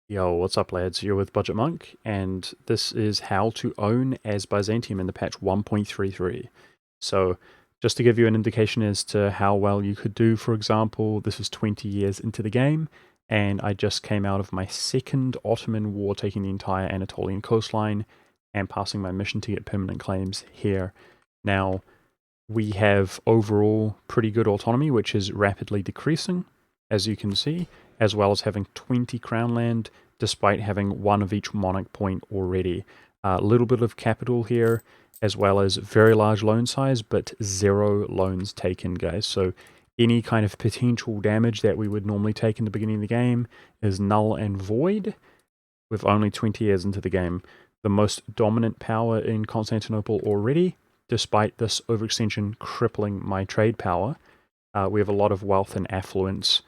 Yo, what's up lads? You're with Budget Monk, and this is how to own as Byzantium in the patch 1.33. So, just to give you an indication as to how well you could do, for example, this is 20 years into the game, and I just came out of my second Ottoman war, taking the entire Anatolian coastline, and passing my mission to get permanent claims here. Now, we have overall pretty good autonomy, which is rapidly decreasing, as you can see, as well as having 20 crown land, despite having one of each monarch point already. A little bit of capital here, as well as very large loan size, but 0 loans taken, guys. So any kind of potential damage that we would normally take in the beginning of the game is null and void with only 20 years into the game. The most dominant power in Constantinople already, despite this overextension crippling my trade power. We have a lot of wealth and affluence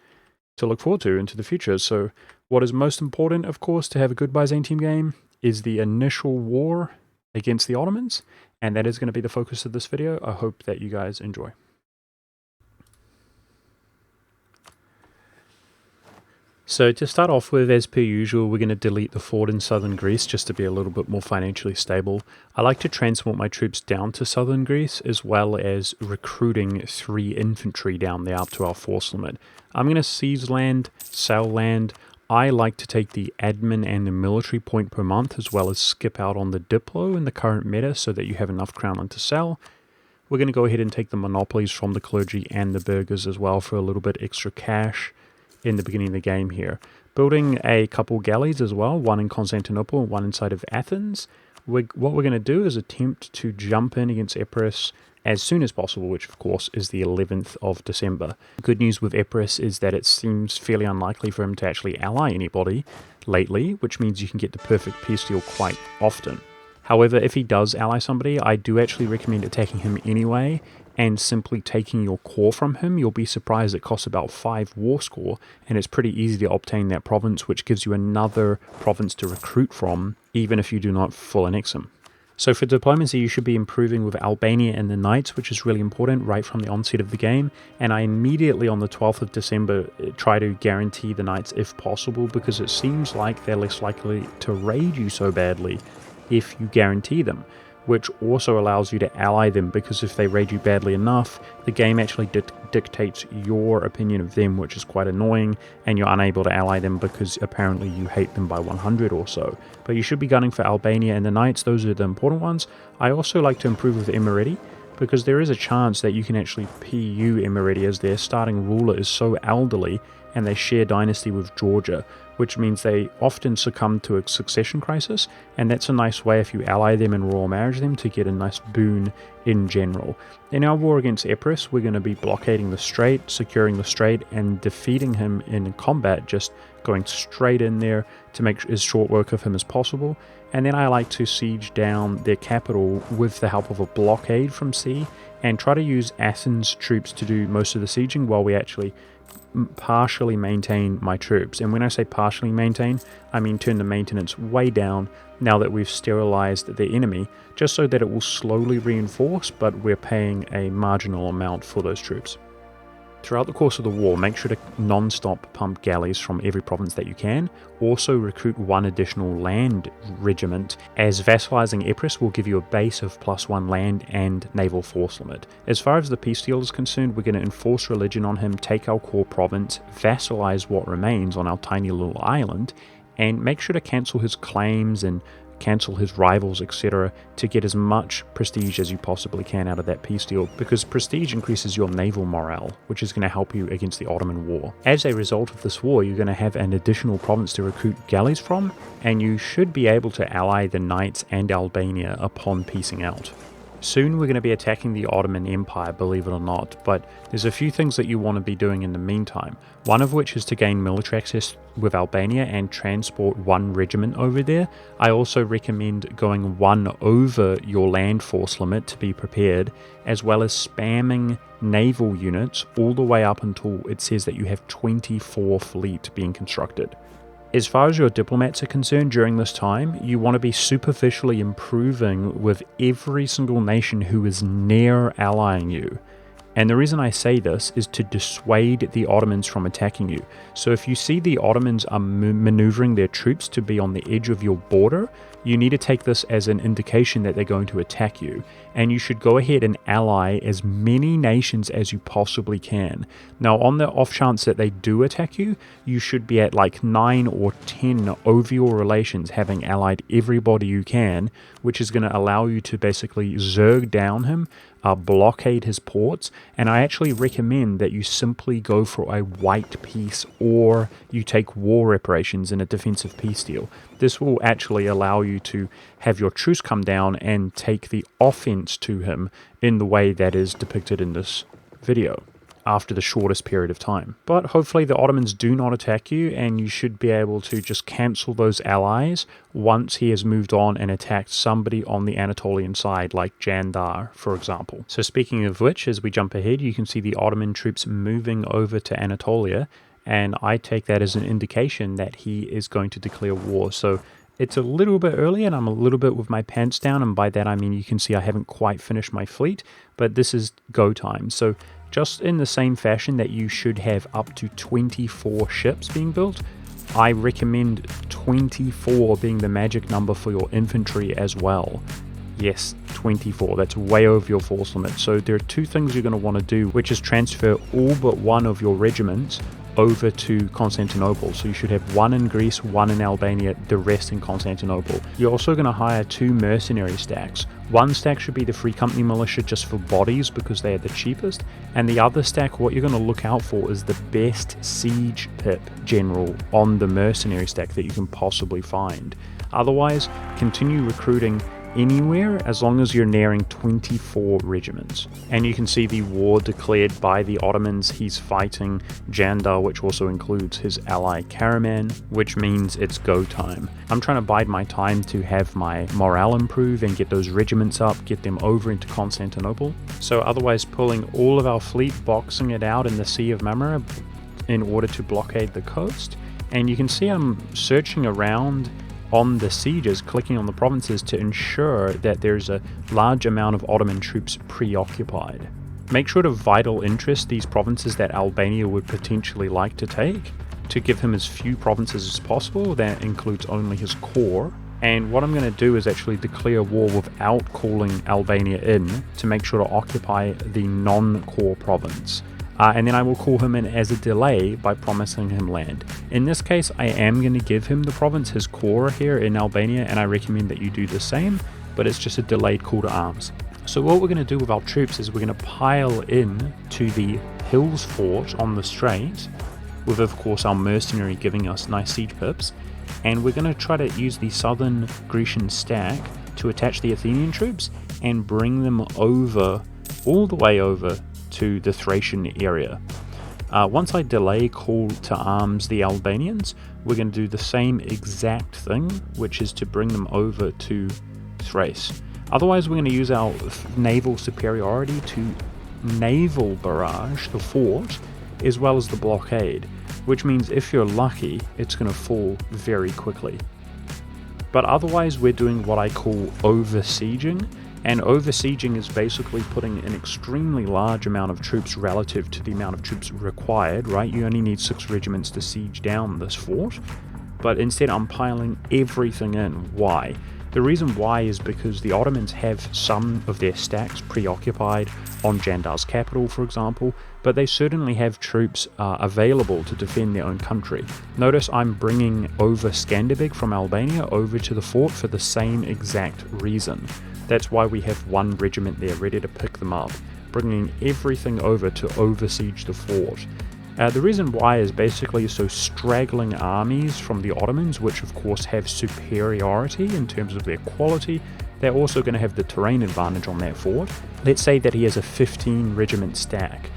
to look forward to into the future. So what is most important, of course, to have a good Byzantium game is the initial war against the Ottomans, and that is going to be the focus of this video. I hope that you guys enjoy. So to start off with, as per usual, we're going to delete the fort in southern Greece just to be a little bit more financially stable. I like to transport my troops down to southern Greece, as well as recruiting 3 infantry down there up to our force limit. I'm going to seize land, sell land. I like to take the admin and the military point per month, as well as skip out on the diplo in the current meta so that you have enough crown land to sell. We're going to go ahead and take the monopolies from the clergy and the burghers as well for a little bit extra cash in the beginning of the game here. Building a couple galleys as well, one in Constantinople and one inside of Athens. What we're going to do is attempt to jump in against Epirus as soon as possible, which of course is the 11th of December. Good news with Epirus is that it seems fairly unlikely for him to actually ally anybody lately, which means you can get the perfect peace deal quite often. However, if he does ally somebody, I do actually recommend attacking him anyway and simply taking your core from him. You'll be surprised it costs about 5 war score, and it's pretty easy to obtain that province, which gives you another province to recruit from, even if you do not full annex him. So for diplomacy, you should be improving with Albania and the Knights, which is really important right from the onset of the game. And I immediately on the 12th of December try to guarantee the Knights if possible, because it seems like they're less likely to raid you so badly if you guarantee them, which also allows you to ally them, because if they raid you badly enough, the game actually dictates your opinion of them, which is quite annoying, and you're unable to ally them because apparently you hate them by 100 or so. But you should be gunning for Albania and the Knights. Those are the important ones. I also like to improve with Emirati, because there is a chance that you can actually PU Emirati, as their starting ruler is so elderly and they share dynasty with Georgia, which means they often succumb to a succession crisis, and that's a nice way, if you ally them and royal marriage them, to get a nice boon in general. In our war against Epirus, we're going to be blockading the strait, securing the strait, and defeating him in combat, just going straight in there to make as short work of him as possible. And then I like to siege down their capital with the help of a blockade from sea, and try to use Athens troops to do most of the sieging while we actually partially maintain my troops. And when I say partially maintain, I mean turn the maintenance way down now that we've sterilized the enemy, just so that it will slowly reinforce, but we're paying a marginal amount for those troops. Throughout the course of the war, make sure to non-stop pump galleys from every province that you can. Also recruit 1 additional land regiment, as vassalizing Epirus will give you a base of +1 land and naval force limit. As far as the peace deal is concerned, we're going to enforce religion on him, take our core province, vassalize what remains on our tiny little island, and make sure to cancel his claims and cancel his rivals, etc., to get as much prestige as you possibly can out of that peace deal, because prestige increases your naval morale, which is going to help you against the Ottoman war. As a result of this war, you're going to have an additional province to recruit galleys from, and you should be able to ally the Knights and Albania upon peacing out. Soon we're going to be attacking the Ottoman Empire, believe it or not, but there's a few things that you want to be doing in the meantime. One of which is to gain military access with Albania and transport 1 regiment over there. I also recommend going 1 over your land force limit to be prepared, as well as spamming naval units all the way up until it says that you have 24 fleet being constructed. As far as your diplomats are concerned during this time, you want to be superficially improving with every single nation who is near allying you. And the reason I say this is to dissuade the Ottomans from attacking you. So if you see the Ottomans are maneuvering their troops to be on the edge of your border, you need to take this as an indication that they're going to attack you. And you should go ahead and ally as many nations as you possibly can. Now, on the off chance that they do attack you, you should be at like 9 or 10 overall relations, having allied everybody you can, which is going to allow you to basically zerg down him, blockade his ports, and I actually recommend that you simply go for a white peace or you take war reparations in a defensive peace deal. This will actually allow you to have your truce come down and take the offense to him in the way that is depicted in this video after the shortest period of time. But hopefully the Ottomans do not attack you, and you should be able to just cancel those allies once he has moved on and attacked somebody on the Anatolian side, like Jandar, for example. So speaking of which, as we jump ahead, you can see the Ottoman troops moving over to Anatolia, and I take that as an indication that he is going to declare war. So it's a little bit early, and I'm a little bit with my pants down, and by that I mean you can see I haven't quite finished my fleet, but this is go time. So just in the same fashion that you should have up to 24 ships being built, I recommend 24 being the magic number for your infantry as well. Yes, 24. That's way over your force limit. So there are two things you're going to want to do, which is transfer all but one of your regiments over to Constantinople. So you should have one in Greece, one in Albania, the rest in Constantinople. You're also going to hire 2 mercenary stacks. One stack should be the Free Company Militia just for bodies because they are the cheapest, and the other stack, what you're going to look out for is the best siege pip general on the mercenary stack that you can possibly find. Otherwise, continue recruiting anywhere as long as you're nearing 24 regiments. And you can see the war declared by the Ottomans. He's fighting Jandar, which also includes his ally Karaman, which means it's go time. I'm trying to bide my time to have my morale improve and get those regiments up, get them over into Constantinople. So otherwise pulling all of our fleet, boxing it out in the Sea of Marmara in order to blockade the coast. And you can see I'm searching around on the sieges, clicking on the provinces to ensure that there's a large amount of Ottoman troops preoccupied. Make sure to vital interest these provinces that Albania would potentially like to take, to give him as few provinces as possible. That includes only his core. And what I'm going to do is actually declare war without calling Albania in to make sure to occupy the non-core province. And then I will call him in as a delay by promising him land. In this case, I am going to give him the province, his core here in Albania, and I recommend that you do the same, but it's just a delayed call to arms. So what we're going to do with our troops is we're going to pile in to the hills fort on the strait, with of course our mercenary giving us nice siege pips, and we're going to try to use the southern Grecian stack to attach the Athenian troops and bring them over, all the way over to the Thracian area. Once I delay call to arms the Albanians, we're going to do the same exact thing, which is to bring them over to Thrace. Otherwise, we're going to use our naval superiority to naval barrage the fort as well as the blockade, which means if you're lucky, it's going to fall very quickly. But otherwise, we're doing what I call over-sieging. And over-sieging is basically putting an extremely large amount of troops relative to the amount of troops required, right? You only need 6 regiments to siege down this fort, but instead I'm piling everything in. Why? The reason why is because the Ottomans have some of their stacks preoccupied on Jandar's capital, for example, but they certainly have troops available to defend their own country. Notice I'm bringing over Skanderbeg from Albania over to the fort for the same exact reason. That's why we have 1 regiment there ready to pick them up, bringing everything over to over-siege the fort. The reason why is basically so straggling armies from the Ottomans, which of course have superiority in terms of their quality, they're also going to have the terrain advantage on that fort. Let's say that he has a 15 regiment stack.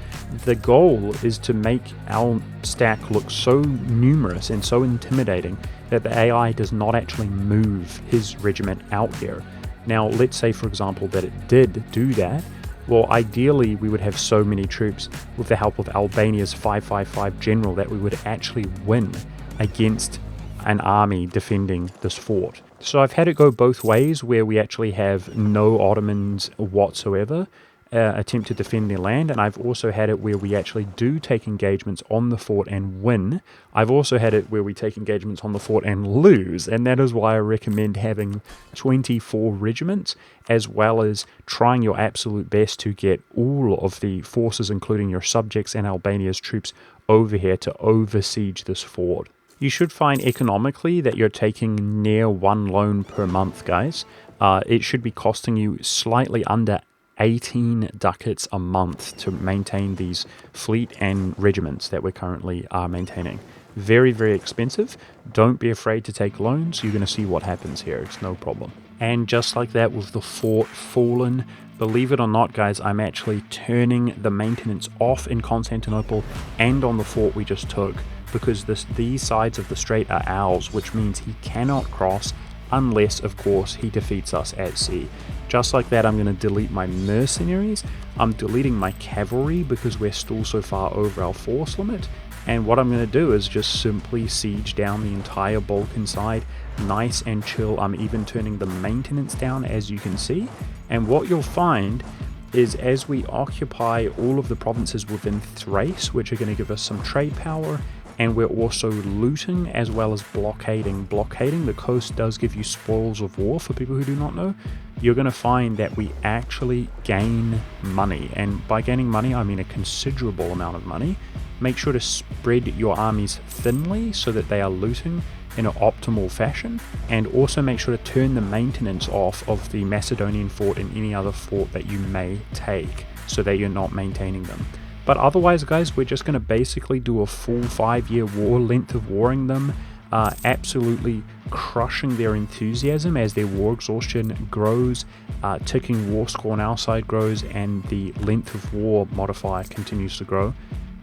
The goal is to make our stack look so numerous and so intimidating that the AI does not actually move his regiment out here. Now, let's say, for example, that it did do that. Well, ideally, we would have so many troops with the help of Albania's 555 general that we would actually win against an army defending this fort. So I've had it go both ways, where we actually have no Ottomans whatsoever, attempt to defend their land, and I've also had it where we actually do take engagements on the fort and win. I've also had it where we take engagements on the fort and lose, and that is why I recommend having 24 regiments, as well as trying your absolute best to get all of the forces, including your subjects and Albania's troops, over here to oversiege this fort. You should find economically that you're taking near 1 loan per month, guys. It should be costing you slightly under 18 ducats a month to maintain these fleet and regiments that we currently are maintaining. Very, very expensive. Don't be afraid to take loans. You're going to see what happens here. It's no problem. And just like that, with the fort fallen, believe it or not, guys, I'm actually turning the maintenance off in Constantinople and on the fort we just took, because these sides of the strait are ours, which means he cannot cross unless, of course, he defeats us at sea. Just like that, I'm going to delete my mercenaries. I'm deleting my cavalry because we're still so far over our force limit. And what I'm going to do is just simply siege down the entire Balkan side, nice and chill. I'm even turning the maintenance down, as you can see. And what you'll find is as we occupy all of the provinces within Thrace, which are going to give us some trade power, and we're also looting as well as blockading. Blockading the coast does give you spoils of war, for people who do not know. You're going to find that we actually gain money, and by gaining money I mean a considerable amount of money. Make sure to spread your armies thinly so that they are looting in an optimal fashion, and also make sure to turn the maintenance off of the Macedonian fort and any other fort that you may take, so that you're not maintaining them. But otherwise, guys, we're just going to basically do a full 5-year war, length of warring them, absolutely crushing their enthusiasm as their war exhaustion grows, ticking war score on our side grows, and the length of war modifier continues to grow.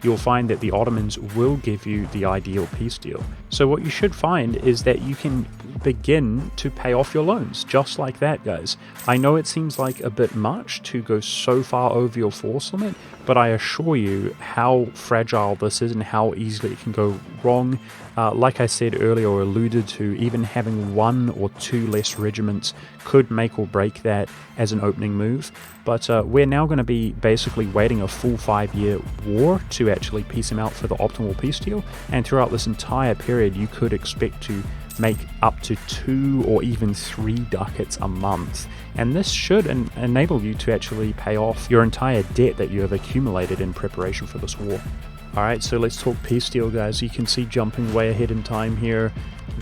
You'll find that the Ottomans will give you the ideal peace deal. So what you should find is that you can begin to pay off your loans, just like that, guys. I know it seems like a bit much to go so far over your force limit, but I assure you how fragile this is and how easily it can go wrong. Like I said earlier, or alluded to, even having 1 or 2 less regiments could make or break that as an opening move. But we're now going to be basically waiting a full 5-year war to actually piece him out for the optimal peace deal. And throughout this entire period, you could expect to make up to 2 or even 3 ducats a month. And this should enable you to actually pay off your entire debt that you have accumulated in preparation for this war. Alright, so let's talk peace deal, guys. You can see, jumping way ahead in time here,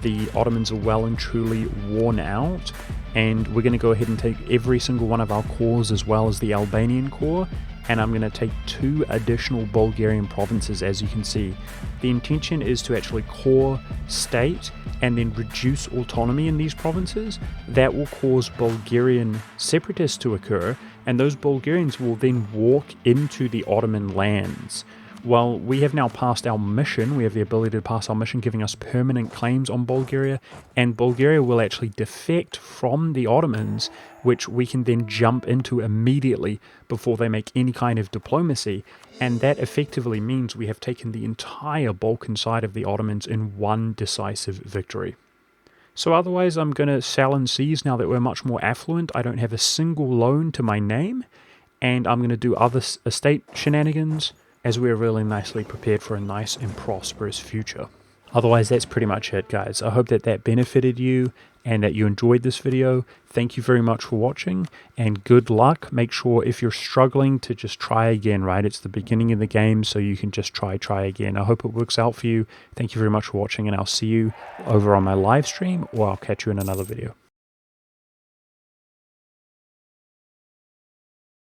the Ottomans are well and truly worn out, and we're going to go ahead and take every single one of our cores as well as the Albanian core, and I'm going to take 2 additional Bulgarian provinces, as you can see. The intention is to actually core state and then reduce autonomy in these provinces. That will cause Bulgarian separatists to occur, and those Bulgarians will then walk into the Ottoman lands. Well, we have now passed our mission. We have the ability to pass our mission, giving us permanent claims on Bulgaria, and Bulgaria will actually defect from the Ottomans, which we can then jump into immediately before they make any kind of diplomacy, and that effectively means we have taken the entire Balkan side of the Ottomans in one decisive victory. So otherwise, I'm going to sell and seize now that we're much more affluent. I don't have a single loan to my name, and I'm going to do other estate shenanigans, as we're really nicely prepared for a nice and prosperous future. Otherwise, that's pretty much it, guys. I hope that benefited you and that you enjoyed this video. Thank you very much for watching, and good luck. Make sure, if you're struggling, to just try again, right? It's the beginning of the game, so you can just try again. I hope it works out for you. Thank you very much for watching, and I'll see you over on my live stream, or I'll catch you in another video.